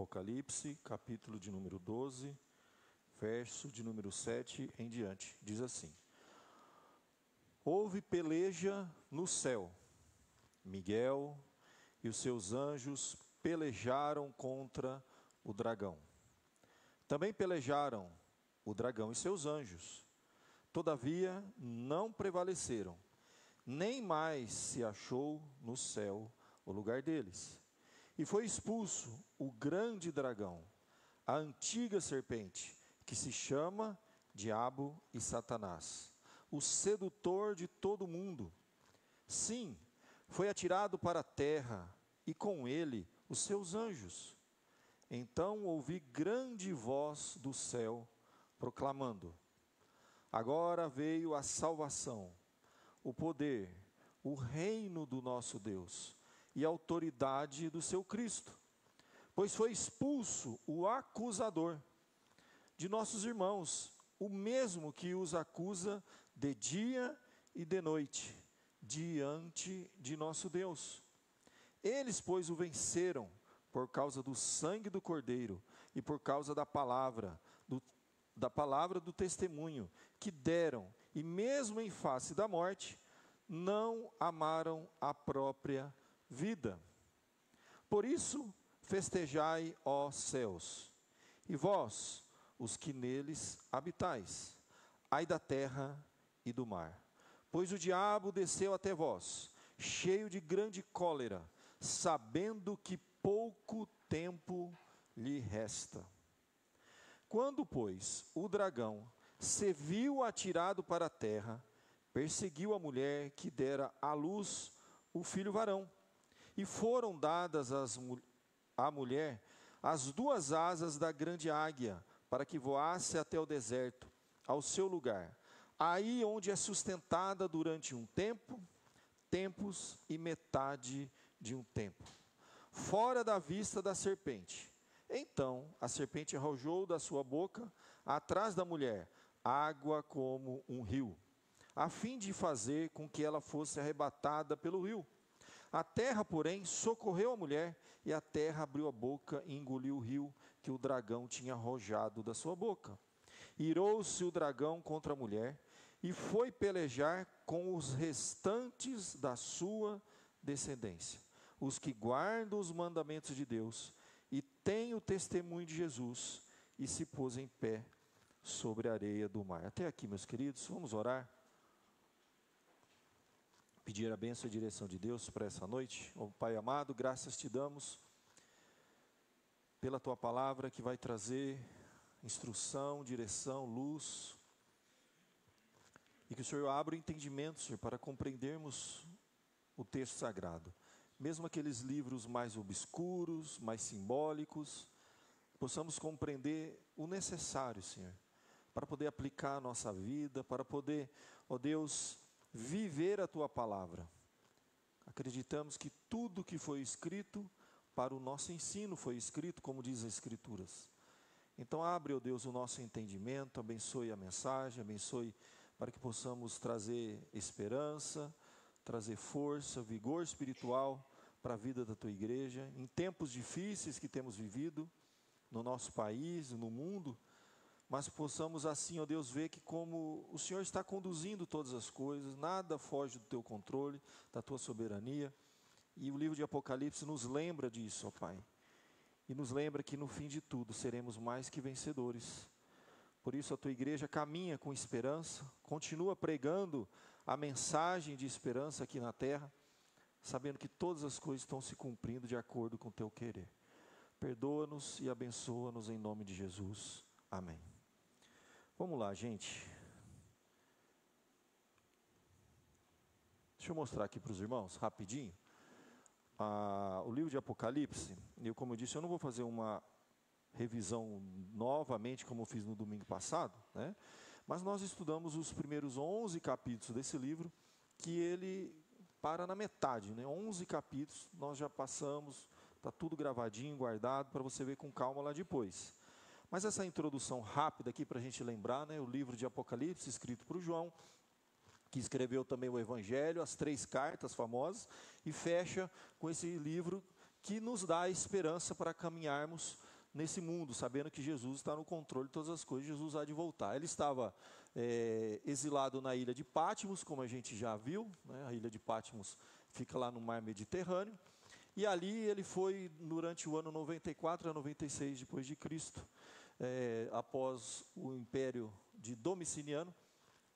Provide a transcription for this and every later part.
Apocalipse, capítulo de número 12, verso de número 7 em diante. Diz assim: Houve peleja no céu. Miguel e os seus anjos pelejaram contra o dragão. Também pelejaram o dragão e seus anjos. Todavia não prevaleceram, nem mais se achou no céu o lugar deles. E foi expulso o grande dragão, a antiga serpente, que se chama Diabo e Satanás, o sedutor de todo mundo. Sim, foi atirado para a terra, e com ele os seus anjos. Então ouvi grande voz do céu, proclamando: Agora veio a salvação, o poder, o reino do nosso Deus e a autoridade do seu Cristo. Pois foi expulso o acusador de nossos irmãos, o mesmo que os acusa de dia e de noite, diante de nosso Deus. Eles, pois, o venceram por causa do sangue do Cordeiro e por causa da palavra do testemunho que deram, e mesmo em face da morte, não amaram a própria vida. Por isso, festejai, ó céus, e vós, os que neles habitais, ai da terra e do mar. Pois o diabo desceu até vós, cheio de grande cólera, sabendo que pouco tempo lhe resta. Quando, pois, o dragão se viu atirado para a terra, perseguiu a mulher que dera à luz o filho varão, e foram dadas à mulher as duas asas da grande águia, para que voasse até o deserto, ao seu lugar, aí onde é sustentada durante um tempo, tempos e metade de um tempo, fora da vista da serpente. Então a serpente arrojou da sua boca, atrás da mulher, água como um rio, a fim de fazer com que ela fosse arrebatada pelo rio. A terra, porém, socorreu a mulher, e a terra abriu a boca e engoliu o rio que o dragão tinha arrojado da sua boca. Irou-se o dragão contra a mulher, e foi pelejar com os restantes da sua descendência, os que guardam os mandamentos de Deus, e têm o testemunho de Jesus, e se pôs em pé sobre a areia do mar. Até aqui, meus queridos, vamos orar. Pedir a bênção e a direção de Deus para essa noite. Ó Pai amado, graças te damos pela tua palavra que vai trazer instrução, direção, luz, e que o Senhor abra o entendimento, Senhor, para compreendermos o texto sagrado, mesmo aqueles livros mais obscuros, mais simbólicos, possamos compreender o necessário, Senhor, para poder aplicar a nossa vida, para poder, ó Deus, viver a tua palavra. Acreditamos que tudo que foi escrito para o nosso ensino foi escrito, como diz as Escrituras. Então abre, ó Deus, o nosso entendimento, abençoe a mensagem, abençoe para que possamos trazer esperança, trazer força, vigor espiritual para a vida da tua igreja, em tempos difíceis que temos vivido no nosso país, no mundo, mas possamos assim, ó Deus, ver que como o Senhor está conduzindo todas as coisas, nada foge do teu controle, da tua soberania, e o livro de Apocalipse nos lembra disso, ó Pai, e nos lembra que no fim de tudo seremos mais que vencedores. Por isso a tua igreja caminha com esperança, continua pregando a mensagem de esperança aqui na terra, sabendo que todas as coisas estão se cumprindo de acordo com o teu querer. Perdoa-nos e abençoa-nos em nome de Jesus. Amém. Vamos lá, gente. Deixa eu mostrar aqui para os irmãos, rapidinho. O livro de Apocalipse, como eu disse, eu não vou fazer uma revisão novamente, como eu fiz no domingo passado, né? Mas nós estudamos os primeiros 11 capítulos desse livro, que ele para na metade, né? 11 capítulos, nós já passamos, está tudo gravadinho, guardado, para você ver com calma lá depois. Mas essa introdução rápida aqui para a gente lembrar, né? O livro de Apocalipse, escrito por João, que escreveu também o Evangelho, as 3 cartas famosas, e fecha com esse livro que nos dá a esperança para caminharmos nesse mundo, sabendo que Jesus está no controle de todas as coisas, Jesus há de voltar. Ele estava exilado na ilha de Patmos, como a gente já viu, né? A ilha de Patmos fica lá no mar Mediterrâneo, e ali ele foi durante o ano 94 a 96 depois de Cristo, após o império de Domiciano.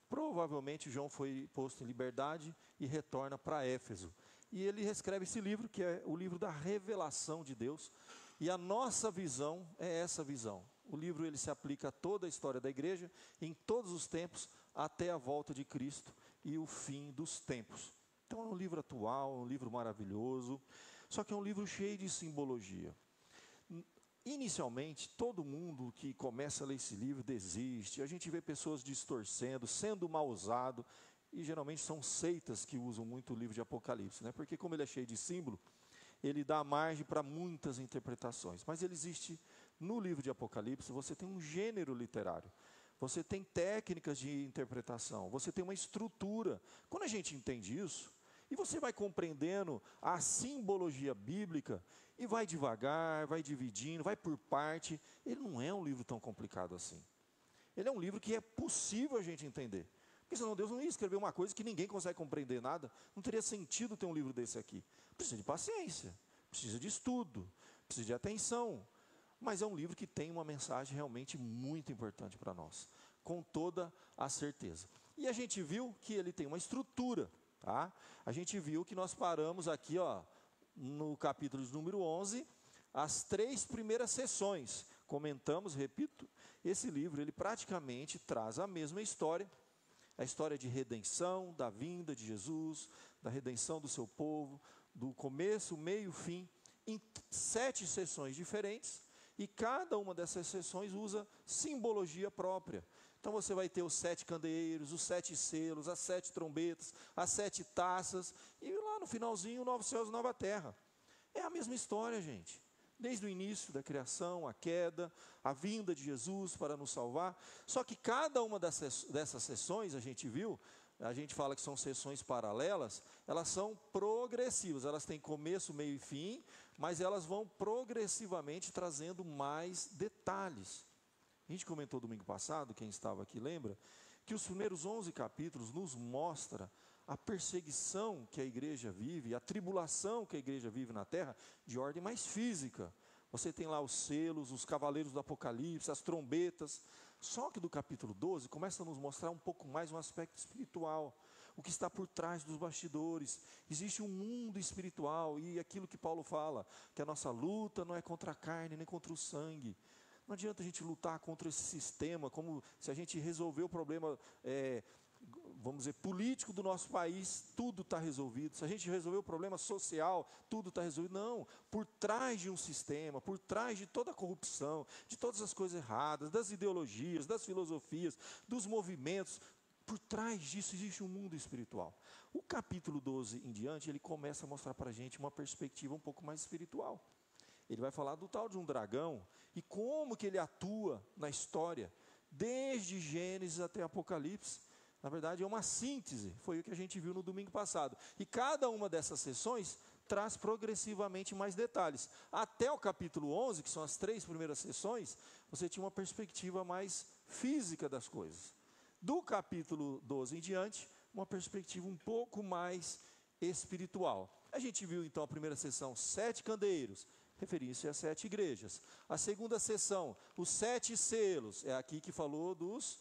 Provavelmente João foi posto em liberdade e retorna para Éfeso. E ele escreve esse livro, que é o livro da revelação de Deus. E a nossa visão é essa visão. O livro ele se aplica a toda a história da igreja, em todos os tempos, até a volta de Cristo e o fim dos tempos. Então é um livro atual, um livro maravilhoso, só que é um livro cheio de simbologia. Inicialmente, todo mundo que começa a ler esse livro desiste. A gente vê pessoas distorcendo, sendo mal usado, e geralmente são seitas que usam muito o livro de Apocalipse, né? Porque como ele é cheio de símbolo, ele dá margem para muitas interpretações. Mas ele existe no livro de Apocalipse, você tem um gênero literário, você tem técnicas de interpretação, você tem uma estrutura. Quando a gente entende isso, e você vai compreendendo a simbologia bíblica, e vai devagar, vai dividindo, vai por parte, ele não é um livro tão complicado assim. Ele é um livro que é possível a gente entender. Porque senão Deus não ia escrever uma coisa que ninguém consegue compreender nada. Não teria sentido ter um livro desse aqui. Precisa de paciência, precisa de estudo, precisa de atenção. Mas é um livro que tem uma mensagem realmente muito importante para nós, com toda a certeza. E a gente viu que ele tem uma estrutura, tá? A gente viu que nós paramos aqui, no capítulo de número 11, as 3 primeiras sessões. Comentamos, repito, esse livro, ele praticamente traz a mesma história, a história de redenção, da vinda de Jesus, da redenção do seu povo, do começo, meio, fim, em 7 sessões diferentes, e cada uma dessas sessões usa simbologia própria. Então você vai ter os 7 candeeiros, os 7 selos, as 7 trombetas, as 7 taças, e lá no finalzinho, novos céus e nova terra. É a mesma história, gente. Desde o início da criação, a queda, a vinda de Jesus para nos salvar. Só que cada uma dessas sessões, a gente viu, a gente fala que são sessões paralelas, elas são progressivas, elas têm começo, meio e fim, mas elas vão progressivamente trazendo mais detalhes. A gente comentou domingo passado, quem estava aqui lembra, que os primeiros 11 capítulos nos mostra a perseguição que a igreja vive, a tribulação que a igreja vive na terra, de ordem mais física. Você tem lá os selos, os cavaleiros do Apocalipse, as trombetas. Só que do capítulo 12 começa a nos mostrar um pouco mais um aspecto espiritual, o que está por trás dos bastidores. Existe um mundo espiritual, e aquilo que Paulo fala, que a nossa luta não é contra a carne, nem contra o sangue. Não adianta a gente lutar contra esse sistema, como se a gente resolver o problema, vamos dizer, político do nosso país, tudo está resolvido. Se a gente resolver o problema social, tudo está resolvido. Não, por trás de um sistema, por trás de toda a corrupção, de todas as coisas erradas, das ideologias, das filosofias, dos movimentos, por trás disso existe um mundo espiritual. O capítulo 12 em diante, ele começa a mostrar para a gente uma perspectiva um pouco mais espiritual. Ele vai falar do tal de um dragão e como que ele atua na história, desde Gênesis até Apocalipse. Na verdade é uma síntese, foi o que a gente viu no domingo passado. E cada uma dessas sessões traz progressivamente mais detalhes. Até o capítulo 11, que são as 3 primeiras sessões, você tinha uma perspectiva mais física das coisas. Do capítulo 12 em diante, uma perspectiva um pouco mais espiritual. A gente viu então a primeira sessão, 7 candeeiros, referência às 7 igrejas. A segunda sessão, os 7 selos, é aqui que falou dos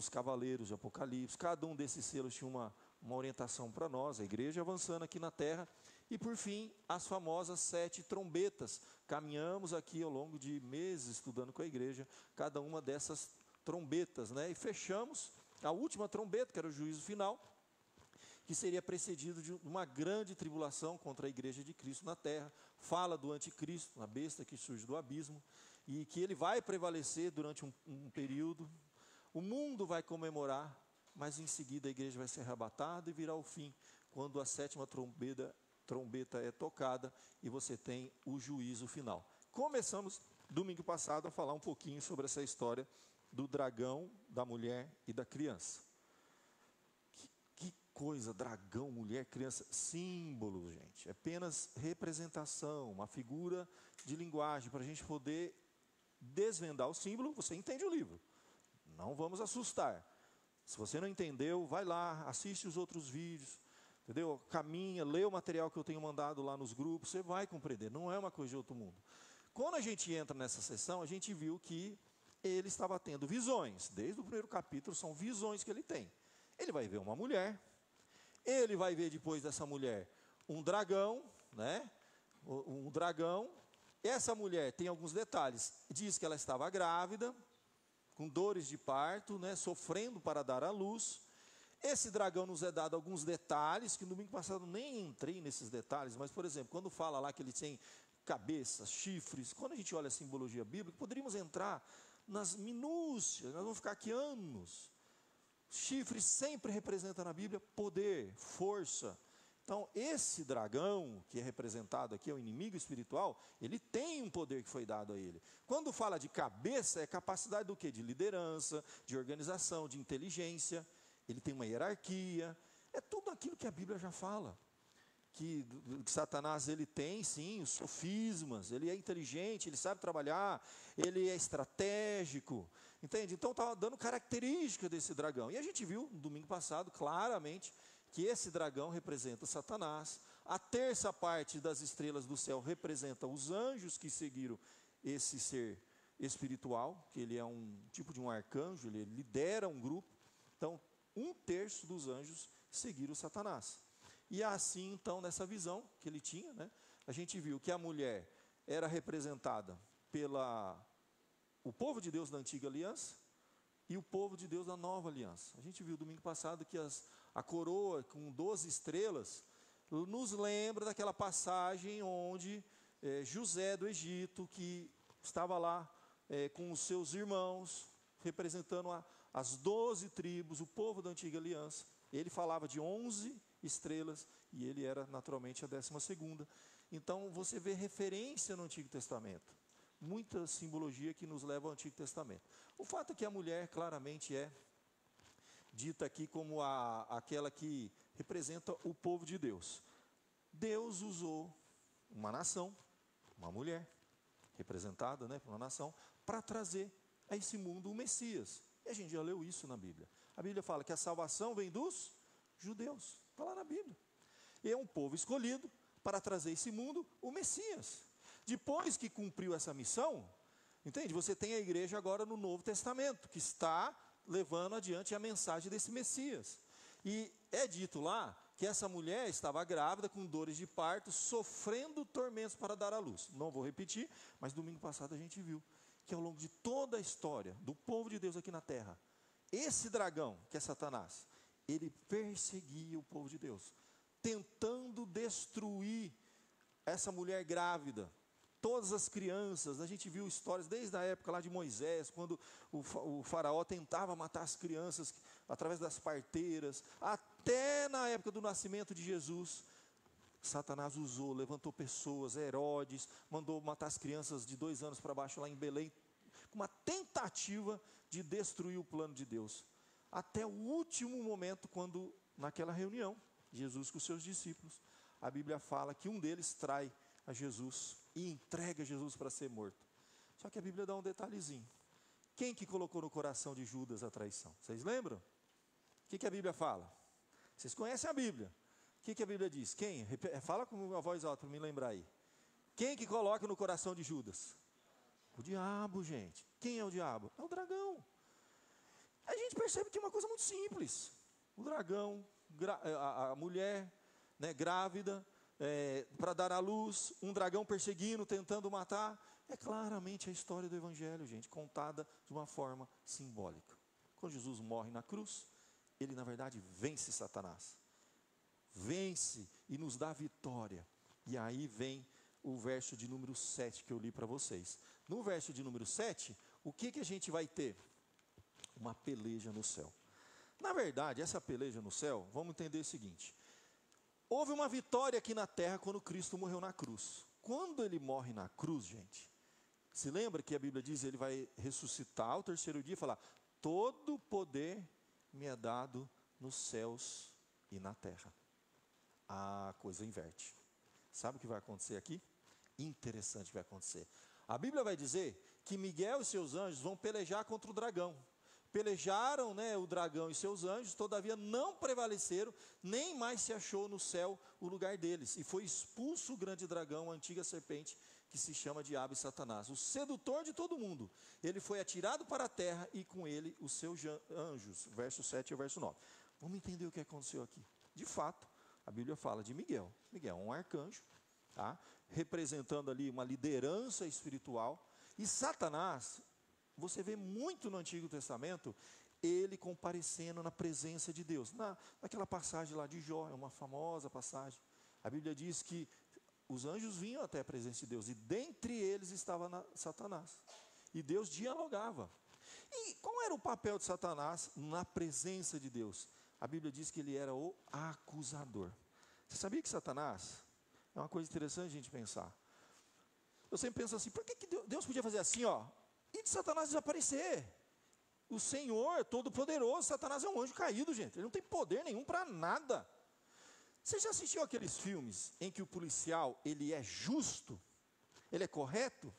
cavaleiros de Apocalipse. Cada um desses selos tinha uma orientação para nós, a igreja avançando aqui na terra. E por fim, as famosas 7 trombetas. Caminhamos aqui ao longo de meses estudando com a igreja, cada uma dessas trombetas, né? E fechamos a última trombeta, que era o juízo final, que seria precedido de uma grande tribulação contra a igreja de Cristo na terra. Fala do anticristo, a besta que surge do abismo, e que ele vai prevalecer durante um período. O mundo vai comemorar, mas em seguida a igreja vai ser arrebatada e virá o fim, quando a 7ª trombeta é tocada e você tem o juízo final. Começamos domingo passado a falar um pouquinho sobre essa história do dragão, da mulher e da criança. Que coisa, dragão, mulher, criança, símbolos, gente, é apenas representação, uma figura de linguagem, para a gente poder desvendar o símbolo, você entende o livro. Não vamos assustar. Se você não entendeu, vai lá, assiste os outros vídeos, entendeu? Caminha, lê o material que eu tenho mandado lá nos grupos, você vai compreender, não é uma coisa de outro mundo. Quando a gente entra nessa sessão, a gente viu que ele estava tendo visões. Desde o primeiro capítulo, são visões que ele tem. Ele vai ver uma mulher, ele vai ver depois dessa mulher um dragão, né? Um dragão. Essa mulher tem alguns detalhes. Diz que ela estava grávida, com dores de parto, né? Sofrendo para dar à luz. Esse dragão nos é dado alguns detalhes, que no domingo passado nem entrei nesses detalhes, mas, por exemplo, quando fala lá que ele tem cabeças, chifres, quando a gente olha a simbologia bíblica, poderíamos entrar nas minúcias, nós vamos ficar aqui anos. Chifres sempre representa na Bíblia poder, força. Então, esse dragão, que é representado aqui, é o inimigo espiritual, ele tem um poder que foi dado a ele. Quando fala de cabeça, é capacidade do quê? De liderança, de organização, de inteligência. Ele tem uma hierarquia. É tudo aquilo que a Bíblia já fala. Que Satanás, ele tem, sim, os sofismas, ele é inteligente, ele sabe trabalhar, ele é estratégico, entende? Então, está dando característica desse dragão. E a gente viu, no domingo passado, claramente, que esse dragão representa Satanás. A terça parte das estrelas do céu representa os anjos que seguiram esse ser espiritual, que ele é um tipo de um arcanjo, ele lidera um grupo. Então, 1/3 dos anjos seguiram Satanás. E assim, então, nessa visão que ele tinha, né, a gente viu que a mulher era representada o povo de Deus da antiga aliança e o povo de Deus da nova aliança. A gente viu domingo passado que a coroa com 12 estrelas nos lembra daquela passagem onde José do Egito, que estava lá com os seus irmãos, representando as 12 tribos, o povo da antiga aliança. Ele falava de 11 estrelas e ele era naturalmente a 12ª. Então você vê referência no Antigo Testamento, muita simbologia que nos leva ao Antigo Testamento. O fato é que a mulher claramente é dita aqui como aquela que representa o povo de Deus. Deus usou uma nação, uma mulher representada, né, por uma nação, para trazer a esse mundo o Messias. E a gente já leu isso na Bíblia. A Bíblia fala que a salvação vem dos judeus. Está lá na Bíblia. E é um povo escolhido para trazer esse mundo o Messias. Depois que cumpriu essa missão, entende? Você tem a igreja agora no Novo Testamento, que está levando adiante a mensagem desse Messias. E é dito lá que essa mulher estava grávida, com dores de parto, sofrendo tormentos para dar à luz. Não vou repetir, mas domingo passado a gente viu que ao longo de toda a história do povo de Deus aqui na terra, esse dragão, que é Satanás, ele perseguia o povo de Deus, tentando destruir essa mulher grávida, todas as crianças. A gente viu histórias desde a época lá de Moisés, quando o faraó tentava matar as crianças através das parteiras, até na época do nascimento de Jesus. Satanás usou, levantou pessoas, Herodes, mandou matar as crianças de 2 anos para baixo lá em Belém, com uma tentativa de destruir o plano de Deus. Até o último momento, quando naquela reunião, Jesus com os seus discípulos, a Bíblia fala que um deles trai a Jesus e entrega Jesus para ser morto. Só que a Bíblia dá um detalhezinho. Quem que colocou no coração de Judas a traição? Vocês lembram? O que a Bíblia fala? Vocês conhecem a Bíblia. O que a Bíblia diz? Quem? Fala com a voz alta para me lembrar aí. Quem que coloca no coração de Judas? O diabo, gente. Quem é o diabo? É o dragão. A gente percebe que é uma coisa muito simples. O dragão, a mulher, né, grávida, para dar à luz, um dragão perseguindo, tentando matar. É claramente a história do Evangelho, gente, contada de uma forma simbólica. Quando Jesus morre na cruz, ele na verdade vence Satanás. Vence e nos dá vitória. E aí vem o verso de número 7 que eu li para vocês. No verso de número 7, o que a gente vai ter? Uma peleja no céu. Na verdade, essa peleja no céu, vamos entender o seguinte: houve uma vitória aqui na terra quando Cristo morreu na cruz. Quando ele morre na cruz, gente, se lembra que a Bíblia diz que ele vai ressuscitar ao 3º dia e falar: todo poder me é dado nos céus e na terra. A coisa inverte. Sabe o que vai acontecer aqui? Interessante vai acontecer. A Bíblia vai dizer que Miguel e seus anjos vão pelejar contra o dragão. Pelejaram, o dragão e seus anjos, todavia não prevaleceram, nem mais se achou no céu o lugar deles. E foi expulso o grande dragão, a antiga serpente, que se chama Diabo e Satanás, o sedutor de todo mundo. Ele foi atirado para a terra e com ele os seus anjos. Verso 7 e verso 9. Vamos entender o que aconteceu aqui. De fato, a Bíblia fala de Miguel. Miguel é um arcanjo, tá? Representando ali uma liderança espiritual. E Satanás, você vê muito no Antigo Testamento, ele comparecendo na presença de Deus. Naquela passagem lá de Jó, é uma famosa passagem. A Bíblia diz que os anjos vinham até a presença de Deus, e dentre eles estava Satanás. E Deus dialogava. E qual era o papel de Satanás na presença de Deus? A Bíblia diz que ele era o acusador. Você sabia que Satanás, é uma coisa interessante a gente pensar. Eu sempre penso assim, por que Deus podia fazer assim, e de Satanás desaparecer? O Senhor Todo-Poderoso, Satanás é um anjo caído, gente. Ele não tem poder nenhum para nada. Você já assistiu aqueles filmes em que o policial, ele é justo, ele é correto,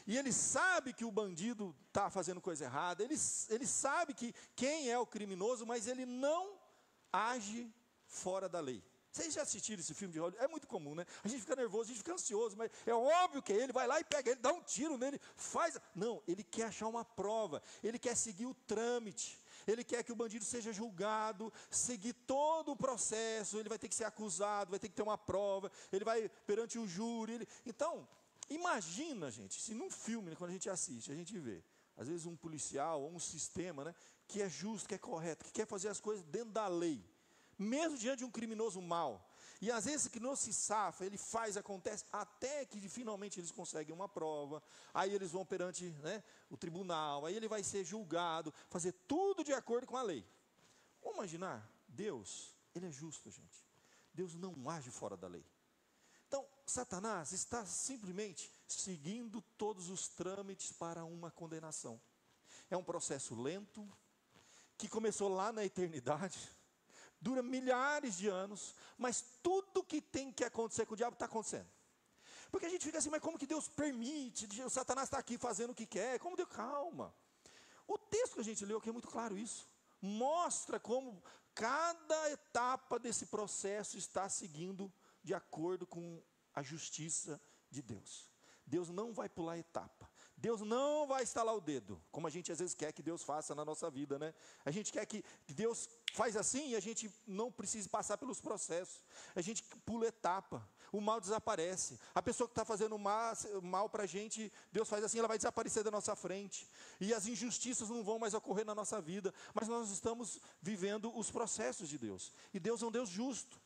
e ele sabe que o bandido está fazendo coisa errada, ele sabe que quem é o criminoso, mas ele não age fora da lei. Vocês já assistiram esse filme de Hollywood? É muito comum, né? A gente fica nervoso, a gente fica ansioso, mas é óbvio que ele vai lá e pega ele, dá um tiro nele, faz... Não, ele quer achar uma prova, ele quer seguir o trâmite, ele quer que o bandido seja julgado, seguir todo o processo, ele vai ter que ser acusado, vai ter que ter uma prova, ele vai perante o júri. Então, imagina, gente, se num filme, quando a gente assiste, a gente vê, às vezes um policial ou um sistema, que é justo, que é correto, que quer fazer as coisas dentro da lei, mesmo diante de um criminoso mau, e às vezes que não se safa, ele faz, acontece, até que finalmente eles conseguem uma prova, aí eles vão perante o tribunal, aí ele vai ser julgado, fazer tudo de acordo com a lei. Vamos imaginar, Deus, ele é justo, gente, Deus não age fora da lei. Então, Satanás está simplesmente seguindo todos os trâmites para uma condenação. É um processo lento, que começou lá na eternidade, dura milhares de anos, mas tudo que tem que acontecer com o diabo está acontecendo. Porque a gente fica assim, mas como que Deus permite? O Satanás está aqui fazendo o que quer, como Deus? Calma. O texto que a gente leu aqui é muito claro isso. Mostra como cada etapa desse processo está seguindo de acordo com a justiça de Deus. Deus não vai pular etapa. Deus não vai estalar o dedo, como a gente às vezes quer que Deus faça na nossa vida, A gente quer que Deus faz assim e a gente não precise passar pelos processos. A gente pula etapa, o mal desaparece. A pessoa que está fazendo mal para a gente, Deus faz assim, ela vai desaparecer da nossa frente. E as injustiças não vão mais ocorrer na nossa vida. Mas nós estamos vivendo os processos de Deus. E Deus é um Deus justo.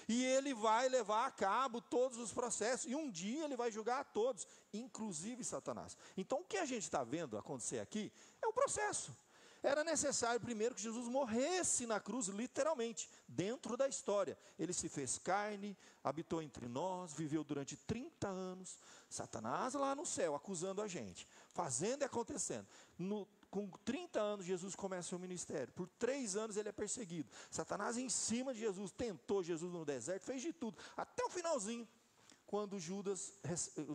E Ele vai levar a cabo todos os processos, e um dia Ele vai julgar a todos, inclusive Satanás. Então o que a gente está vendo acontecer aqui, é o processo. Era necessário primeiro que Jesus morresse na cruz, literalmente, dentro da história. Ele se fez carne, habitou entre nós, viveu durante 30 anos, Satanás lá no céu, acusando a gente, fazendo e acontecendo. Com 30 anos, Jesus começa o seu ministério. Por 3 anos ele é perseguido. Satanás em cima de Jesus, tentou Jesus no deserto, fez de tudo. Até o finalzinho, quando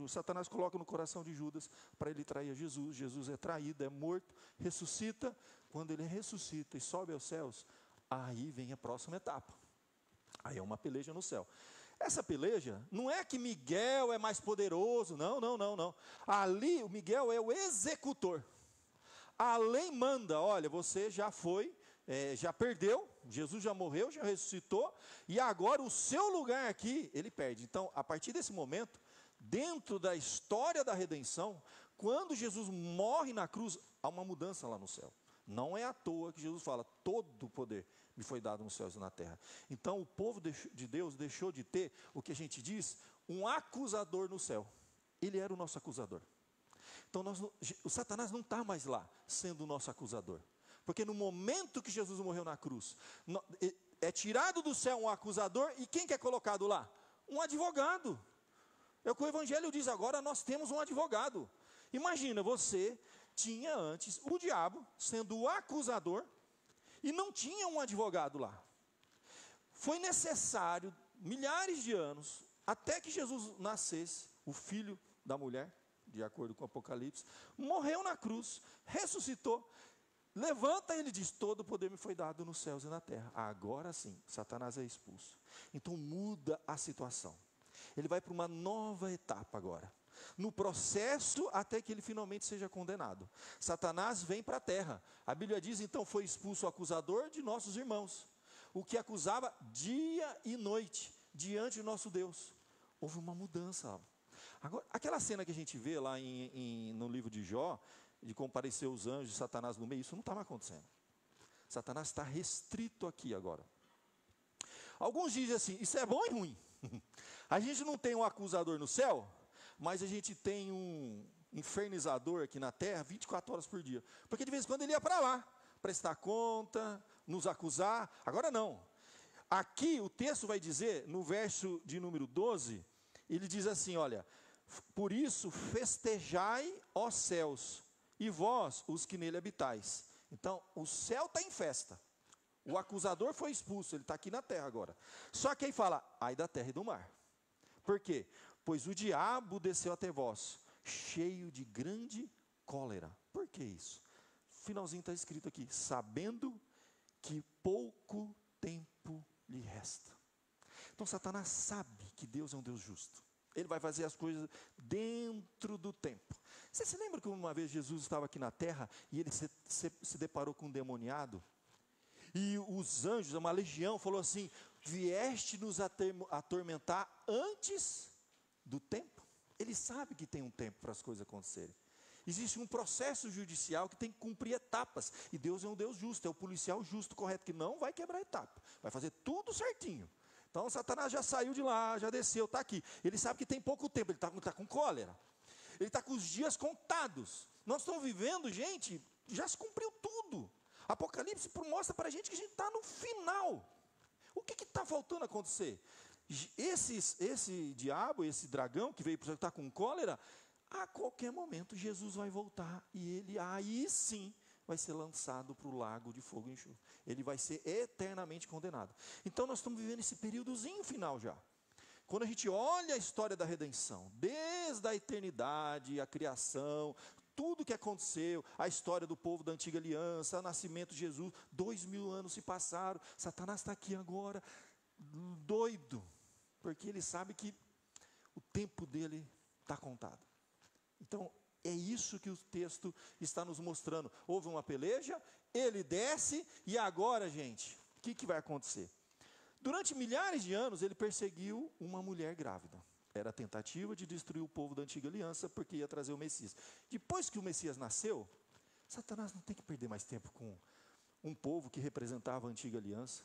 Satanás coloca no coração de Judas para ele trair a Jesus. Jesus é traído, é morto, ressuscita. Quando ele ressuscita e sobe aos céus, aí vem a próxima etapa. Aí é uma peleja no céu. Essa peleja não é que Miguel é mais poderoso, não. Ali o Miguel é o executor. A lei manda, olha, você já foi, já perdeu, Jesus já morreu, já ressuscitou, e agora o seu lugar aqui, ele perde. Então, a partir desse momento, dentro da história da redenção, quando Jesus morre na cruz, há uma mudança lá no céu. Não é à toa que Jesus fala, todo o poder me foi dado nos céus e na terra. Então, o povo de Deus deixou de ter, o que a gente diz, um acusador no céu. Ele era o nosso acusador. Então, o Satanás não está mais lá, sendo o nosso acusador. Porque no momento que Jesus morreu na cruz, é tirado do céu um acusador, e quem que é colocado lá? Um advogado. É o que o Evangelho diz, agora nós temos um advogado. Imagina, você tinha antes o diabo sendo o acusador, e não tinha um advogado lá. Foi necessário milhares de anos, até que Jesus nascesse, o filho da mulher, de acordo com o Apocalipse, morreu na cruz, ressuscitou, levanta, ele diz, todo o poder me foi dado nos céus e na terra. Agora sim, Satanás é expulso. Então muda a situação. Ele vai para uma nova etapa agora. No processo até que ele finalmente seja condenado. Satanás vem para a terra. A Bíblia diz, então, foi expulso o acusador de nossos irmãos. O que acusava dia e noite diante do nosso Deus. Houve uma mudança. Agora, aquela cena que a gente vê lá no livro de Jó, de comparecer os anjos e Satanás no meio, isso não estava acontecendo. Satanás está restrito aqui agora. Alguns dizem assim, isso é bom e ruim. A gente não tem um acusador no céu, mas a gente tem um infernizador aqui na terra 24 horas por dia. Porque de vez em quando ele ia para lá, prestar conta, nos acusar. Agora não. Aqui o texto vai dizer, no verso de número 12, ele diz assim, olha, por isso festejai, ó céus, e vós, os que nele habitais. Então, o céu está em festa. O acusador foi expulso, ele está aqui na terra agora. Só que aí fala, ai da terra e do mar. Por quê? Pois o diabo desceu até vós, cheio de grande cólera. Por que isso? Finalzinho está escrito aqui, sabendo que pouco tempo lhe resta. Então Satanás sabe que Deus é um Deus justo. Ele vai fazer as coisas dentro do tempo. Você se lembra que uma vez Jesus estava aqui na terra e ele se deparou com um demoniado? E os anjos, uma legião, falou assim, vieste nos atormentar antes do tempo? Ele sabe que tem um tempo para as coisas acontecerem. Existe um processo judicial que tem que cumprir etapas. E Deus é um Deus justo, é o policial justo, correto, que não vai quebrar etapa. Vai fazer tudo certinho. Então Satanás já saiu de lá, já desceu, está aqui. Ele sabe que tem pouco tempo, ele está com cólera. Ele está com os dias contados. Nós estamos vivendo, gente, já se cumpriu tudo. Apocalipse mostra para a gente que a gente está no final. O que está faltando acontecer? Esse diabo, esse dragão que veio para estar com cólera, a qualquer momento Jesus vai voltar e ele aí sim vai ser lançado para o lago de fogo e enxofre. Ele vai ser eternamente condenado. Então nós estamos vivendo esse períodozinho final já. Quando a gente olha a história da redenção, desde a eternidade, a criação, tudo que aconteceu, a história do povo da antiga aliança, o nascimento de Jesus, 2000 anos se passaram, Satanás está aqui agora, doido, porque ele sabe que o tempo dele está contado. Então, é isso que o texto está nos mostrando. Houve uma peleja, ele desce, e agora, gente, o que vai acontecer? Durante milhares de anos, ele perseguiu uma mulher grávida. Era a tentativa de destruir o povo da antiga aliança, porque ia trazer o Messias. Depois que o Messias nasceu, Satanás não tem que perder mais tempo com um povo que representava a antiga aliança.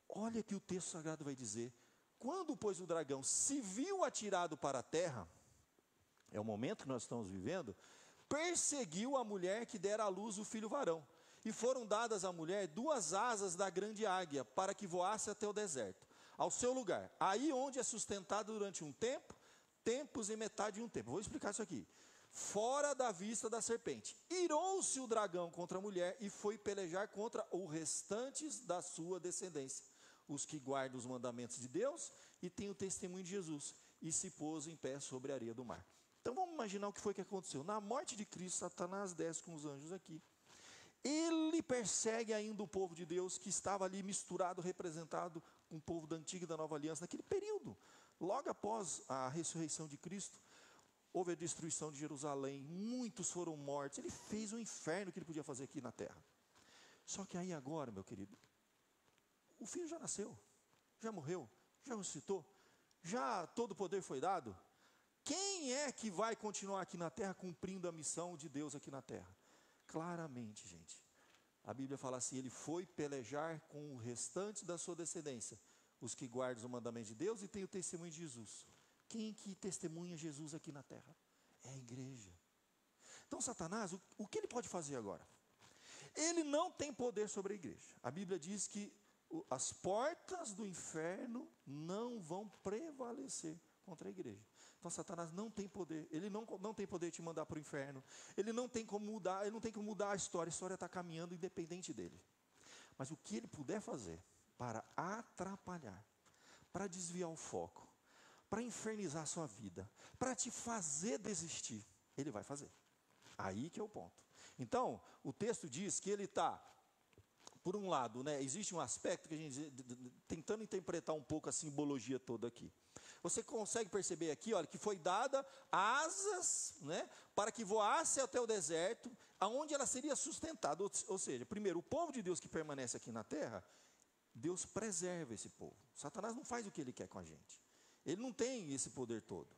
Olha que o texto sagrado vai dizer, quando, pois, o dragão se viu atirado para a terra, é o momento que nós estamos vivendo, perseguiu a mulher que dera à luz o filho varão. E foram dadas à mulher 2 asas da grande águia, para que voasse até o deserto, ao seu lugar. Aí onde é sustentado durante um tempo, tempos e metade de um tempo. Vou explicar isso aqui. Fora da vista da serpente. Irou-se o dragão contra a mulher e foi pelejar contra os restantes da sua descendência, os que guardam os mandamentos de Deus e têm o testemunho de Jesus, e se pôs em pé sobre a areia do mar. Então vamos imaginar o que foi que aconteceu. Na morte de Cristo, Satanás desce com os anjos aqui. Ele persegue ainda o povo de Deus que estava ali misturado, representado com o povo da antiga e da nova aliança. Naquele período, logo após a ressurreição de Cristo, houve a destruição de Jerusalém, muitos foram mortos. Ele fez o inferno que ele podia fazer aqui na terra. Só que aí agora, meu querido, o filho já nasceu, já morreu, já ressuscitou, já todo o poder foi dado. Quem é que vai continuar aqui na terra cumprindo a missão de Deus aqui na terra? Claramente, gente, a Bíblia fala assim, ele foi pelejar com o restante da sua descendência, os que guardam os mandamentos de Deus e têm o testemunho de Jesus. Quem que testemunha Jesus aqui na terra? É a igreja. Então Satanás, o que ele pode fazer agora? Ele não tem poder sobre a igreja. A Bíblia diz que as portas do inferno não vão prevalecer contra a igreja. Então Satanás não tem poder, ele não tem poder de te mandar para o inferno, ele não tem como mudar a história está caminhando independente dele. Mas o que ele puder fazer para atrapalhar, para desviar o foco, para infernizar a sua vida, para te fazer desistir, ele vai fazer. Aí que é o ponto. Então, o texto diz que ele está, por um lado, né, existe um aspecto que a gente, tentando interpretar um pouco a simbologia toda aqui. Você consegue perceber aqui, olha, que foi dada asas, né, para que voasse até o deserto, aonde ela seria sustentada. Ou seja, primeiro, o povo de Deus que permanece aqui na terra, Deus preserva esse povo. Satanás não faz o que ele quer com a gente. Ele não tem esse poder todo.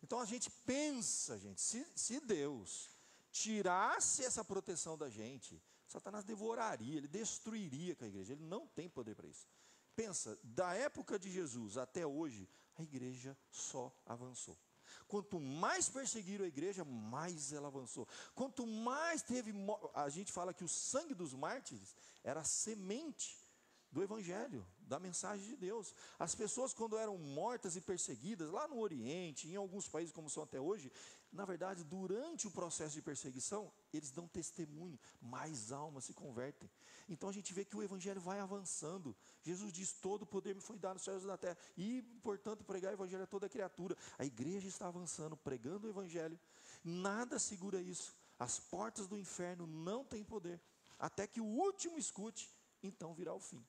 Então a gente pensa, gente, se Deus tirasse essa proteção da gente, Satanás devoraria, ele destruiria com a igreja. Ele não tem poder para isso. Pensa, da época de Jesus até hoje, a igreja só avançou. Quanto mais perseguiram a igreja, mais ela avançou. Quanto mais teve, a gente fala que o sangue dos mártires era a semente do evangelho, da mensagem de Deus. As pessoas, quando eram mortas e perseguidas, lá no Oriente, em alguns países como são até hoje, na verdade, durante o processo de perseguição, eles dão testemunho, mais almas se convertem. Então a gente vê que o evangelho vai avançando. Jesus diz, todo o poder me foi dado nos céus e na terra, e portanto pregar o evangelho a toda criatura. A igreja está avançando, pregando o evangelho, nada segura isso. As portas do inferno não têm poder, até que o último escute, então virá o fim.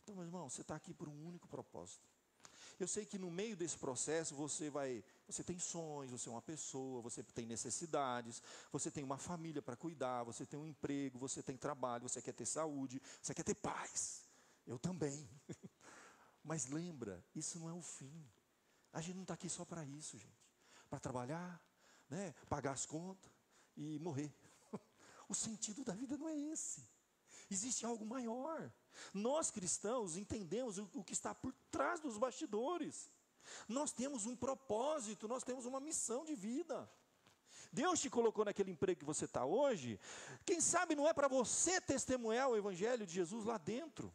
Então, meu irmão, você está aqui por um único propósito. Eu sei que no meio desse processo você tem sonhos, você é uma pessoa, você tem necessidades, você tem uma família para cuidar, você tem um emprego, você tem trabalho, você quer ter saúde, você quer ter paz. Eu também. Mas lembra, isso não é o fim. A gente não está aqui só para isso, gente. Para trabalhar, né, pagar as contas e morrer. O sentido da vida não é esse. Existe algo maior. Nós cristãos entendemos o que está por trás dos bastidores. Nós temos um propósito, nós temos uma missão de vida. Deus te colocou naquele emprego que você está hoje, quem sabe não é para você testemunhar o evangelho de Jesus lá dentro.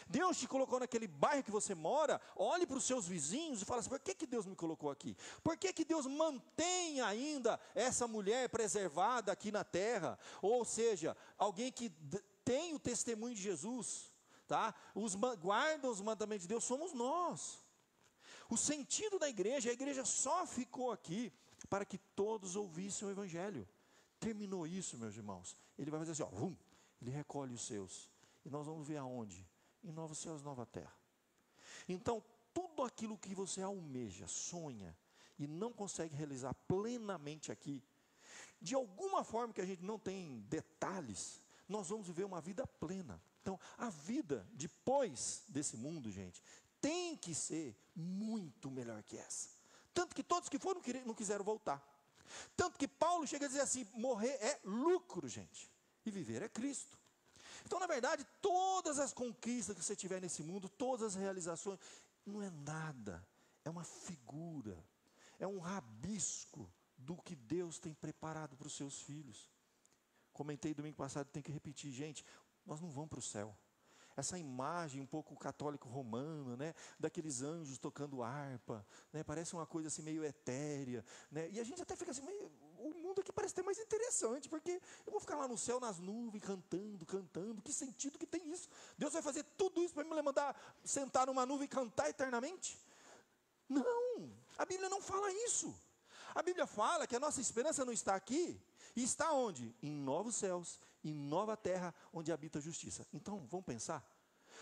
Deus te colocou naquele bairro que você mora, olhe para os seus vizinhos e fala assim, por que Deus me colocou aqui? Por que Deus mantém ainda essa mulher preservada aqui na terra? Ou seja, alguém que tem o testemunho de Jesus, tá? Guardam os mandamentos de Deus, somos nós. O sentido da igreja, a igreja só ficou aqui para que todos ouvissem o evangelho. Terminou isso, meus irmãos, ele vai fazer assim, ó, ele recolhe os seus, e nós vamos ver aonde? Em novos céus, nova terra. Então, tudo aquilo que você almeja, sonha, e não consegue realizar plenamente aqui, de alguma forma que a gente não tem detalhes, nós vamos viver uma vida plena. Então, a vida depois desse mundo, gente, tem que ser muito melhor que essa. Tanto que todos que foram não quiseram voltar. Tanto que Paulo chega a dizer assim, morrer é lucro, gente, e viver é Cristo. Então, na verdade, todas as conquistas que você tiver nesse mundo, todas as realizações, não é nada, é uma figura, é um rabisco do que Deus tem preparado para os seus filhos. Comentei domingo passado, tem que repetir, gente, nós não vamos para o céu. Essa imagem um pouco católico romana, né, daqueles anjos tocando harpa, né, parece uma coisa assim meio etérea, né, e a gente até fica assim, o mundo aqui parece ter mais interessante, porque eu vou ficar lá no céu, nas nuvens, cantando, que sentido que tem isso? Deus vai fazer tudo isso para me mandar sentar numa nuvem e cantar eternamente? Não, a Bíblia não fala isso. A Bíblia fala que a nossa esperança não está aqui, e está onde? Em novos céus, em nova terra, onde habita a justiça. Então, vamos pensar.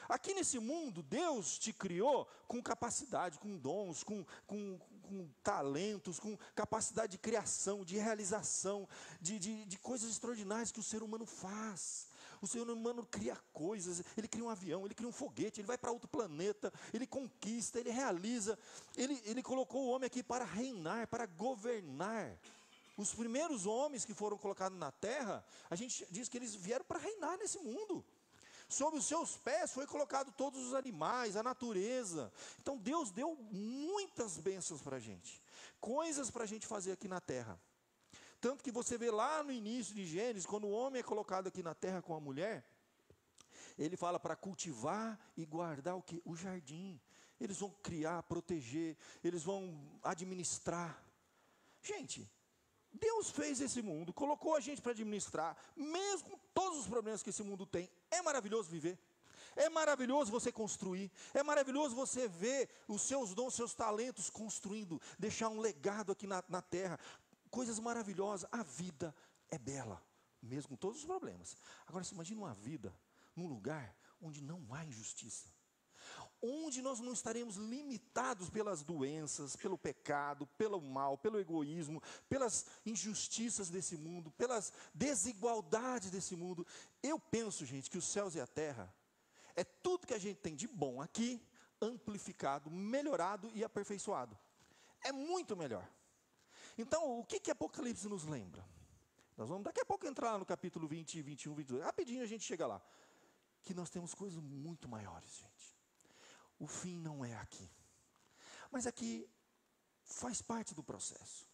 Aqui nesse mundo, Deus te criou com capacidade, com dons, com talentos, com capacidade de criação, de realização, de coisas extraordinárias que o ser humano faz. O ser humano cria coisas, ele cria um avião, ele cria um foguete, ele vai para outro planeta, ele conquista, ele realiza. Ele colocou o homem aqui para reinar, para governar. Os primeiros homens que foram colocados na terra, a gente diz que eles vieram para reinar nesse mundo. Sob os seus pés foi colocado todos os animais, a natureza. Então Deus deu muitas bênçãos para a gente, coisas para a gente fazer aqui na terra. Tanto que você vê lá no início de Gênesis, quando o homem é colocado aqui na terra com a mulher, ele fala para cultivar e guardar o quê? O jardim. Eles vão criar, proteger, eles vão administrar. Gente, Deus fez esse mundo, colocou a gente para administrar, mesmo com todos os problemas que esse mundo tem. É maravilhoso viver, É maravilhoso você construir, é maravilhoso você ver os seus dons, seus talentos construindo, deixar um legado aqui na terra, coisas maravilhosas. A vida é bela, mesmo com todos os problemas. Agora, você imagina uma vida num lugar onde não há injustiça, onde nós não estaremos limitados pelas doenças, pelo pecado, pelo mal, pelo egoísmo, pelas injustiças desse mundo, pelas desigualdades desse mundo. Eu penso, gente, que os céus e a terra é tudo que a gente tem de bom aqui, amplificado, melhorado e aperfeiçoado. É muito melhor. Então, o que Apocalipse nos lembra? Nós vamos daqui a pouco entrar lá no capítulo 20, 21, 22. Rapidinho a gente chega lá. Que nós temos coisas muito maiores, gente. O fim não é aqui. Mas aqui faz parte do processo.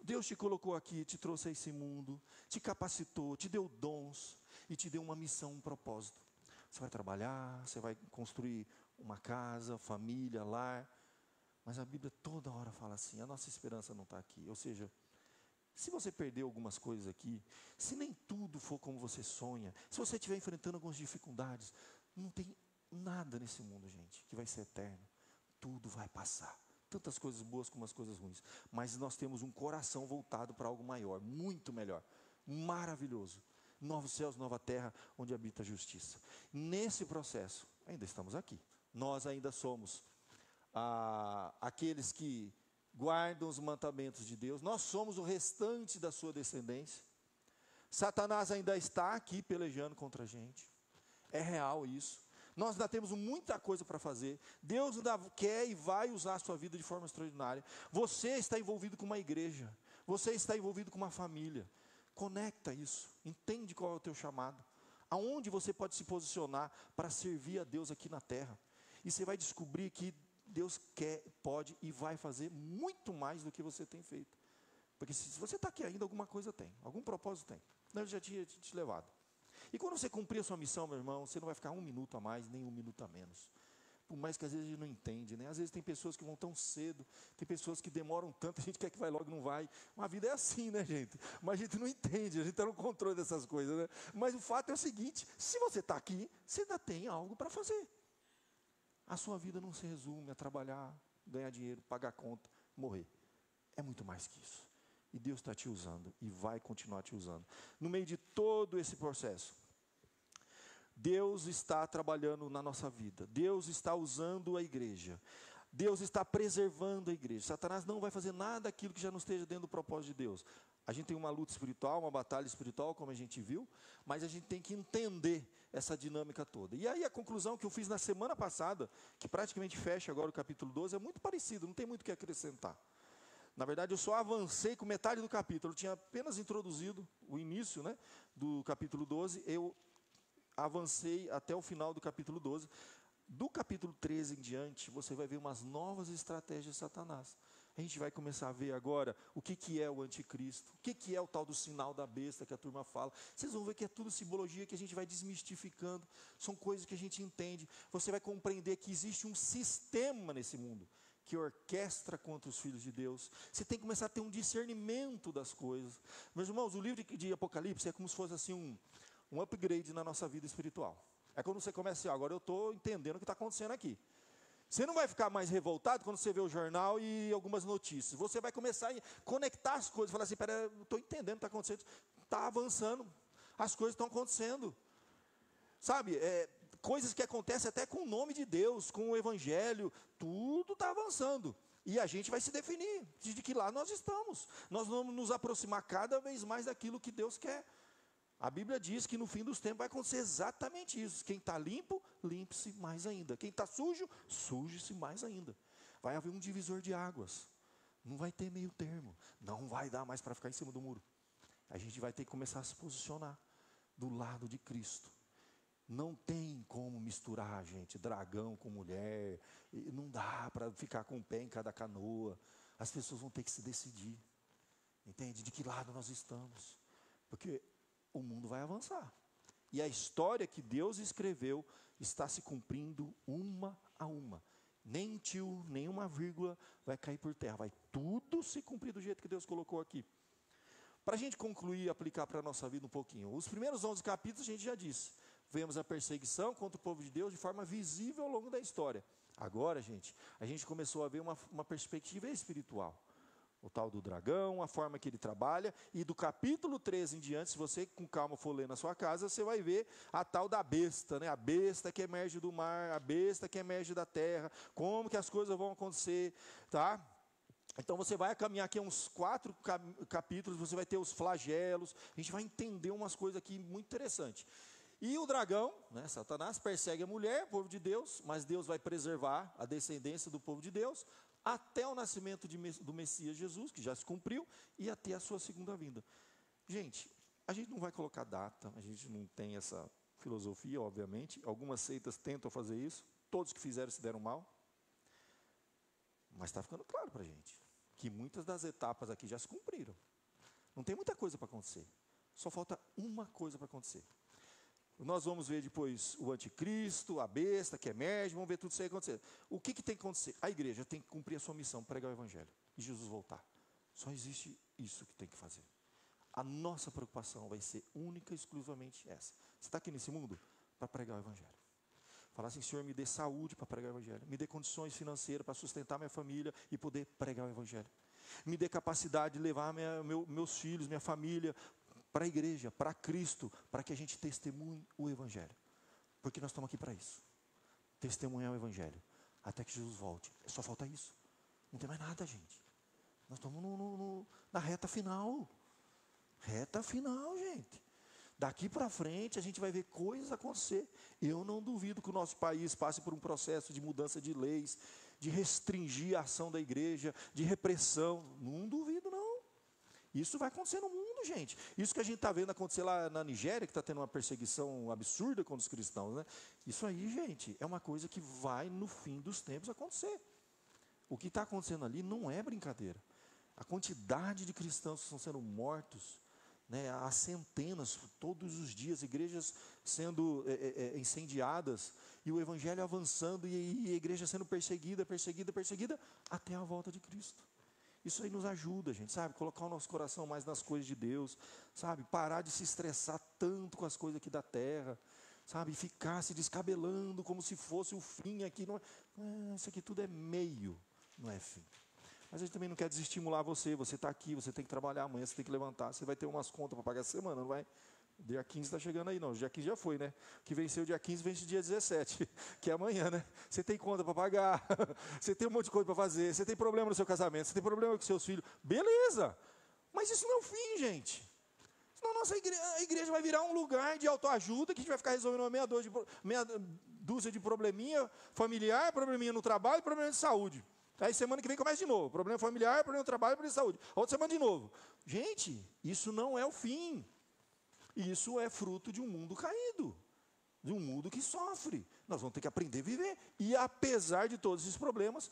Deus te colocou aqui, te trouxe a esse mundo, te capacitou, te deu dons e te deu uma missão, um propósito. Você vai trabalhar, você vai construir uma casa, família, lar. Mas a Bíblia toda hora fala assim, a nossa esperança não está aqui. Ou seja, se você perdeu algumas coisas aqui, se nem tudo for como você sonha, se você estiver enfrentando algumas dificuldades, não tem nada nesse mundo, gente, que vai ser eterno. Tudo vai passar. Tantas coisas boas como as coisas ruins. Mas nós temos um coração voltado para algo maior, muito melhor, maravilhoso. Novos céus, nova terra, onde habita a justiça. Nesse processo, ainda estamos aqui. Nós ainda somos aqueles que guardam os mandamentos de Deus. Nós somos o restante da sua descendência. Satanás ainda está aqui pelejando contra a gente. É real isso. Nós ainda temos muita coisa para fazer. Deus ainda quer e vai usar a sua vida de forma extraordinária. Você está envolvido com uma igreja. Você está envolvido com uma família. Conecta isso. Entende qual é o teu chamado. Aonde você pode se posicionar para servir a Deus aqui na terra. E você vai descobrir que Deus quer, pode e vai fazer muito mais do que você tem feito. Porque se você está aqui ainda, alguma coisa tem. Algum propósito tem. Ele já tinha te levado. E quando você cumprir a sua missão, meu irmão, você não vai ficar 1 minuto a mais, nem 1 minuto a menos. Por mais que às vezes a gente não entende, né? Às vezes tem pessoas que vão tão cedo, tem pessoas que demoram tanto, a gente quer que vai logo e não vai. A vida é assim, né, gente? Mas a gente não entende, a gente está no controle dessas coisas, né? Mas o fato é o seguinte, se você está aqui, você ainda tem algo para fazer. A sua vida não se resume a trabalhar, ganhar dinheiro, pagar conta, morrer. É muito mais que isso. E Deus está te usando e vai continuar te usando. No meio de todo esse processo, Deus está trabalhando na nossa vida. Deus está usando a igreja. Deus está preservando a igreja. Satanás não vai fazer nada daquilo que já não esteja dentro do propósito de Deus. A gente tem uma luta espiritual, uma batalha espiritual, como a gente viu, mas a gente tem que entender essa dinâmica toda. E aí a conclusão que eu fiz na semana passada, que praticamente fecha agora o capítulo 12, é muito parecido, não tem muito o que acrescentar. Na verdade, eu só avancei com metade do capítulo. Eu tinha apenas introduzido o início, né, do capítulo 12. Eu avancei até o final do capítulo 12. Do capítulo 13 em diante, você vai ver umas novas estratégias de Satanás. A gente vai começar a ver agora o que é o anticristo, o que é o tal do sinal da besta que a turma fala. Vocês vão ver que é tudo simbologia que a gente vai desmistificando. São coisas que a gente entende. Você vai compreender que existe um sistema nesse mundo que orquestra contra os filhos de Deus. Você tem que começar a ter um discernimento das coisas. Meus irmãos, o livro de Apocalipse é como se fosse assim um upgrade na nossa vida espiritual. É quando você começa assim, agora eu estou entendendo o que está acontecendo aqui. Você não vai ficar mais revoltado quando você vê o jornal e algumas notícias. Você vai começar a conectar as coisas, falar assim, pera, eu estou entendendo o que está acontecendo. Está avançando, as coisas estão acontecendo. Sabe, coisas que acontecem até com o nome de Deus, com o Evangelho, tudo está avançando. E a gente vai se definir de que lá nós estamos. Nós vamos nos aproximar cada vez mais daquilo que Deus quer. A Bíblia diz que no fim dos tempos vai acontecer exatamente isso. Quem está limpo, limpe-se mais ainda. Quem está sujo, suje-se mais ainda. Vai haver um divisor de águas. Não vai ter meio termo. Não vai dar mais para ficar em cima do muro. A gente vai ter que começar a se posicionar do lado de Cristo. Não tem como misturar, gente, dragão com mulher. Não dá para ficar com o pé em cada canoa. As pessoas vão ter que se decidir. Entende? De que lado nós estamos. Porque o mundo vai avançar. E a história que Deus escreveu está se cumprindo uma a uma. Nem tio, nenhuma vírgula vai cair por terra. Vai tudo se cumprir do jeito que Deus colocou aqui. Para a gente concluir e aplicar para a nossa vida um pouquinho. Os primeiros 11 capítulos a gente já disse. vemos a perseguição contra o povo de Deus de forma visível ao longo da história. Agora, gente, a gente começou a ver uma perspectiva espiritual. O tal do dragão, a forma que ele trabalha, e do capítulo 13 em diante, se você com calma for ler na sua casa, você vai ver a tal da besta, né? A besta que emerge do mar, a besta que emerge da terra, como que as coisas vão acontecer, tá? Então você vai caminhar aqui uns 4 capítulos, você vai ter os flagelos, a gente vai entender umas coisas aqui muito interessantes. E o dragão, né, Satanás, persegue a mulher, o povo de Deus, mas Deus vai preservar a descendência do povo de Deus, até o nascimento do Messias Jesus, que já se cumpriu, e até a sua segunda vinda. Gente, a gente não vai colocar data, a gente não tem essa filosofia, obviamente, algumas seitas tentam fazer isso, todos que fizeram se deram mal, mas está ficando claro para a gente, que muitas das etapas aqui já se cumpriram. Não tem muita coisa para acontecer, só falta uma coisa para acontecer. Nós vamos ver depois o anticristo, a besta que emerge, vamos ver tudo isso aí acontecer. O que tem que acontecer? A igreja tem que cumprir a sua missão, pregar o evangelho, e Jesus voltar. Só existe isso que tem que fazer. A nossa preocupação vai ser única e exclusivamente essa. Você está aqui nesse mundo para pregar o evangelho. Falar assim: Senhor, me dê saúde para pregar o evangelho, me dê condições financeiras para sustentar minha família e poder pregar o evangelho. Me dê capacidade de levar meus filhos, minha família, para a igreja, para Cristo, para que a gente testemunhe o evangelho. Porque nós estamos aqui para isso. Testemunhar o evangelho, até que Jesus volte. Só falta isso. Não tem mais nada, gente. Nós estamos na reta final. Reta final, gente. Daqui para frente a gente vai ver coisas acontecer. Eu não duvido que o nosso país passe por um processo de mudança de leis, de restringir a ação da igreja, de repressão. Não duvido, não. Isso vai acontecer no mundo, gente. Isso que a gente está vendo acontecer lá na Nigéria, que está tendo uma perseguição absurda contra os cristãos, né? Isso aí, gente, é uma coisa que vai no fim dos tempos acontecer. O que está acontecendo ali não é brincadeira. A quantidade de cristãos que estão sendo mortos, né, há centenas, todos os dias, igrejas sendo incendiadas, e o evangelho avançando, e a igreja sendo perseguida, até a volta de Cristo. Isso aí nos ajuda, gente, sabe? Colocar o nosso coração mais nas coisas de Deus, sabe? Parar de se estressar tanto com as coisas aqui da terra, sabe? Ficar se descabelando como se fosse o fim aqui. Não é, isso aqui tudo é meio, não é fim. Mas a gente também não quer desestimular você está aqui, você tem que trabalhar amanhã, você tem que levantar, você vai ter umas contas para pagar essa semana, não vai? Dia 15 está chegando aí, não, dia 15 já foi, né? Que venceu o dia 15, vence o dia 17, que é amanhã, né? Você tem conta para pagar, você tem um monte de coisa para fazer, você tem problema no seu casamento, você tem problema com seus filhos, beleza, mas isso não é o fim, gente. Senão a igreja vai virar um lugar de autoajuda, que a gente vai ficar resolvendo uma meia dúzia de probleminha familiar, probleminha no trabalho, probleminha de saúde. Aí semana que vem começa de novo, problema familiar, problema no trabalho, problema de saúde. Outra semana de novo. Gente, isso não é o fim. Isso é fruto de um mundo caído, de um mundo que sofre. Nós vamos ter que aprender a viver. E apesar de todos esses problemas,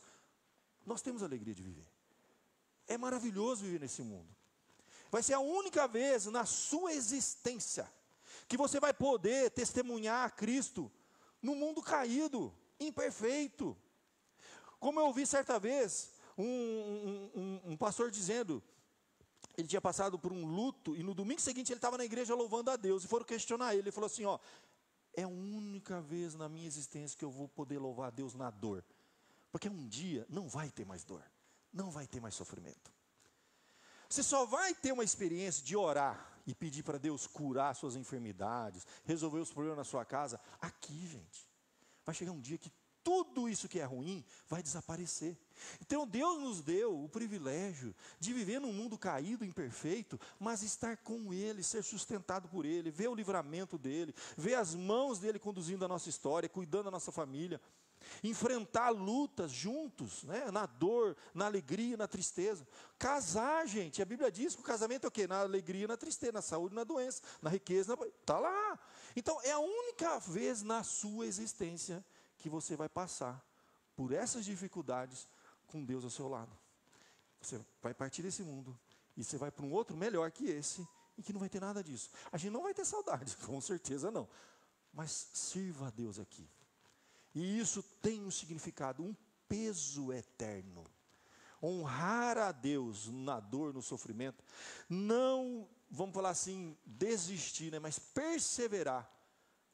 nós temos a alegria de viver. É maravilhoso viver nesse mundo. Vai ser a única vez na sua existência que você vai poder testemunhar a Cristo no mundo caído, imperfeito. Como eu ouvi certa vez um pastor dizendo, ele tinha passado por um luto, e no domingo seguinte ele estava na igreja louvando a Deus, e foram questionar ele, falou assim, é a única vez na minha existência que eu vou poder louvar a Deus na dor, porque um dia não vai ter mais dor, não vai ter mais sofrimento. Você só vai ter uma experiência de orar, e pedir para Deus curar suas enfermidades, resolver os problemas na sua casa, aqui, gente. Vai chegar um dia que tudo isso que é ruim vai desaparecer. Então Deus nos deu o privilégio de viver num mundo caído, imperfeito, mas estar com Ele, ser sustentado por Ele, ver o livramento dEle, ver as mãos dEle conduzindo a nossa história, cuidando da nossa família, enfrentar lutas juntos, né? Na dor, na alegria, na tristeza. Casar, gente, a Bíblia diz que o casamento é o quê? Na alegria, na tristeza, na saúde, na doença, na riqueza, está lá. Então é a única vez na sua existência que você vai passar por essas dificuldades com Deus ao seu lado. Você vai partir desse mundo e você vai para um outro melhor que esse, e que não vai ter nada disso. A gente não vai ter saudade, com certeza não, mas sirva a Deus aqui. E isso tem um significado, um peso eterno. Honrar a Deus na dor, no sofrimento, não, vamos falar assim, desistir, né, mas perseverar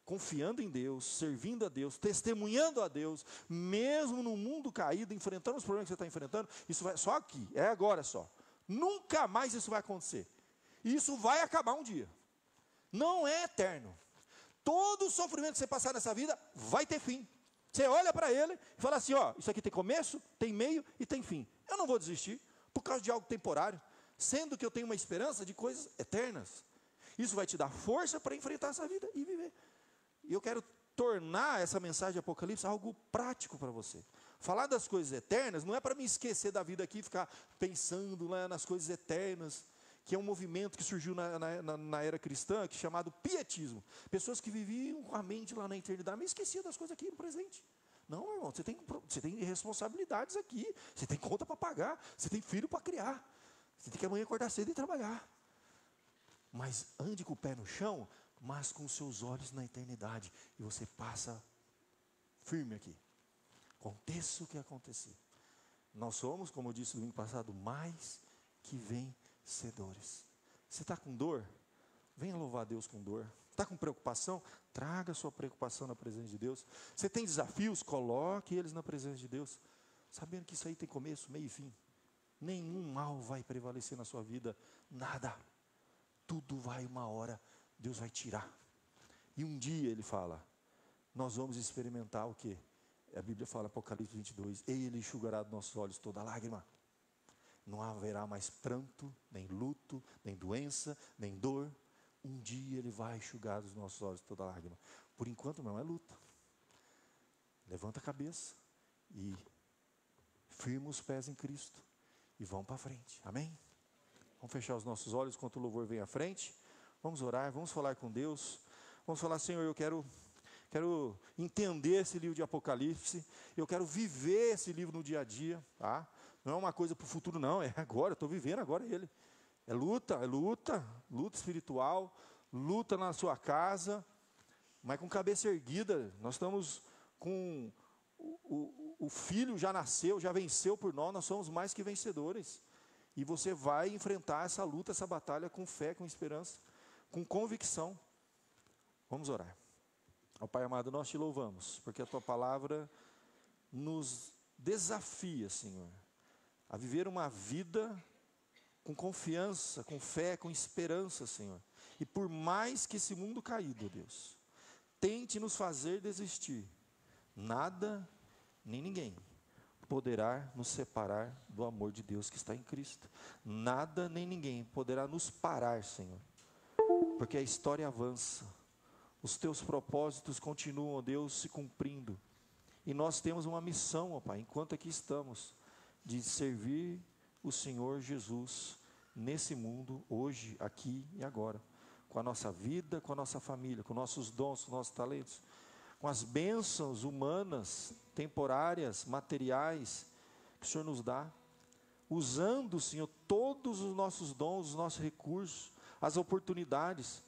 confiando em Deus, servindo a Deus, testemunhando a Deus, mesmo no mundo caído, enfrentando os problemas que você está enfrentando, isso vai só aqui, é agora só. Nunca mais isso vai acontecer. E isso vai acabar um dia. Não é eterno. Todo o sofrimento que você passar nessa vida vai ter fim. Você olha para ele e fala assim, ó, isso aqui tem começo, tem meio e tem fim. Eu não vou desistir por causa de algo temporário, sendo que eu tenho uma esperança de coisas eternas. Isso vai te dar força para enfrentar essa vida e viver. E eu quero tornar essa mensagem de Apocalipse algo prático para você. Falar das coisas eternas não é para me esquecer da vida aqui e ficar pensando nas coisas eternas, que é um movimento que surgiu na era cristã, que é chamado pietismo. Pessoas que viviam com a mente lá na eternidade, mas esqueciam das coisas aqui no presente. Não, meu irmão, você tem responsabilidades aqui, você tem conta para pagar, você tem filho para criar, você tem que amanhã acordar cedo e trabalhar. Mas ande com o pé no chão, mas com os seus olhos na eternidade, e você passa firme aqui. Aconteça o que acontecer. Nós somos, como eu disse no domingo passado, mais que vencedores. Você está com dor? Venha louvar a Deus com dor. Está com preocupação? Traga a sua preocupação na presença de Deus. Você tem desafios? Coloque eles na presença de Deus, sabendo que isso aí tem começo, meio e fim. Nenhum mal vai prevalecer na sua vida, nada. Tudo vai uma hora, Deus vai tirar. E um dia ele fala, nós vamos experimentar o quê? A Bíblia fala, Apocalipse 22, Ele enxugará dos nossos olhos toda lágrima. Não haverá mais pranto, nem luto, nem doença, nem dor. Um dia Ele vai enxugar dos nossos olhos toda lágrima. Por enquanto não é luta. Levanta a cabeça e firma os pés em Cristo e vamos para frente, amém? Vamos fechar os nossos olhos enquanto o louvor vem à frente. Vamos orar, vamos falar com Deus. Vamos falar, Senhor, eu quero entender esse livro de Apocalipse, eu quero viver esse livro no dia a dia, tá? Não é uma coisa para o futuro não, é agora, eu estou vivendo agora ele. É luta espiritual, luta na sua casa, mas com cabeça erguida. Nós estamos com, o Filho já nasceu, já venceu por nós somos mais que vencedores. E você vai enfrentar essa luta, essa batalha com fé, com esperança, com convicção. Vamos orar. Ó Pai amado, nós te louvamos, porque a Tua palavra nos desafia, Senhor, a viver uma vida com confiança, com fé, com esperança, Senhor. E por mais que esse mundo caído, Deus, tente nos fazer desistir, nada, nem ninguém poderá nos separar do amor de Deus que está em Cristo. Nada, nem ninguém poderá nos parar, Senhor, porque a história avança. Os teus propósitos continuam, ó Deus, se cumprindo. E nós temos uma missão, ó Pai, enquanto aqui estamos, de servir o Senhor Jesus nesse mundo, hoje, aqui e agora. Com a nossa vida, com a nossa família, com nossos dons, com nossos talentos, com as bênçãos humanas, temporárias, materiais, que o Senhor nos dá. Usando, Senhor, todos os nossos dons, os nossos recursos, as oportunidades,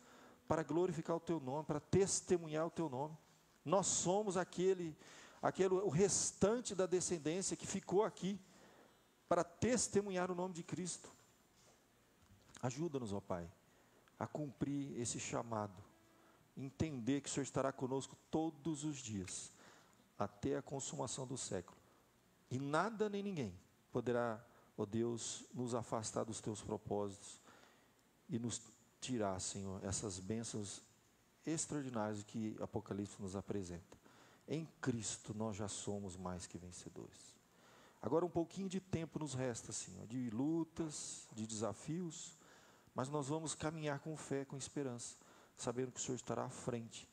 para glorificar o Teu nome, para testemunhar o Teu nome. Nós somos o restante da descendência que ficou aqui, para testemunhar o nome de Cristo. Ajuda-nos, ó Pai, a cumprir esse chamado, entender que o Senhor estará conosco todos os dias, até a consumação do século. E nada nem ninguém poderá, ó Deus, nos afastar dos Teus propósitos e nos tirar, Senhor, essas bênçãos extraordinárias que Apocalipse nos apresenta. Em Cristo nós já somos mais que vencedores. Agora um pouquinho de tempo nos resta, Senhor, de lutas, de desafios, mas nós vamos caminhar com fé, com esperança, sabendo que o Senhor estará à frente,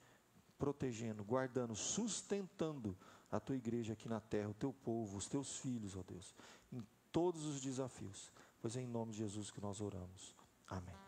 protegendo, guardando, sustentando a Tua igreja aqui na terra, o Teu povo, os Teus filhos, ó Deus, em todos os desafios, pois é em nome de Jesus que nós oramos. Amém.